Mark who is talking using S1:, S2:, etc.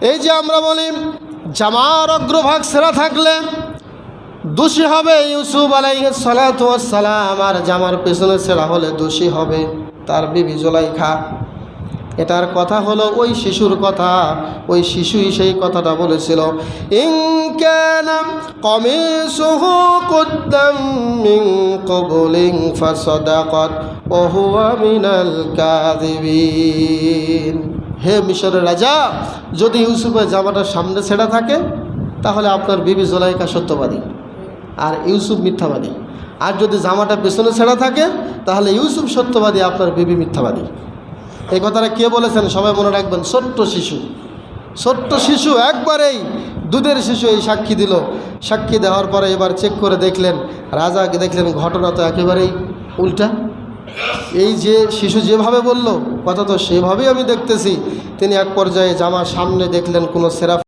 S1: এই যে আমরা বলি জামার অগ্রভাগ ছেঁড়া থাকলে দোষী হবে ইউসুফ আলাইহিস সালাতু ওয়াস সালাম, আর জামার পেছনে ছেঁড়া হলে দোষী হবে তার বিবি জুলাইখা। এটার কথা হলো ওই শিশুর কথা। ওই শিশুই সেই কথাটা বলেছিল, ইন কানা কামিসুহু কুদ্দাম মিন ক্বাবলিন ফাসাদাকাত ওয়া হুয়া মিনাল কাযিবিন। হে মিশরের রাজা, যদি ইউসুফের জামাটার সামনে ছেঁড়া থাকে তাহলে আপনার বিবি জুলাইখা সত্যবাদী আর ইউসুফ মিথ্যাবাদী, আর যদি জামাটা পেছনে ছেঁড়া থাকে তাহলে ইউসুফ সত্যবাদী, আপনার বিবি মিথ্যাবাদী। এই কথাটা কে বলেছেন সবাই মনে রাখবেন, ছোট্ট শিশু একবারেই দুধের শিশু এই সাক্ষী দিল। সাক্ষী দেওয়ার পরে এবার চেক করে দেখলেন, রাজা দেখলেন ঘটনা তো একেবারেই উল্টা। এই যে শিশু যেভাবে বলল কথা তো সেভাবেই আমি দেখতেছি। তিনি এক পর্যায়ে জামার সামনে দেখলেন কোনো সেরা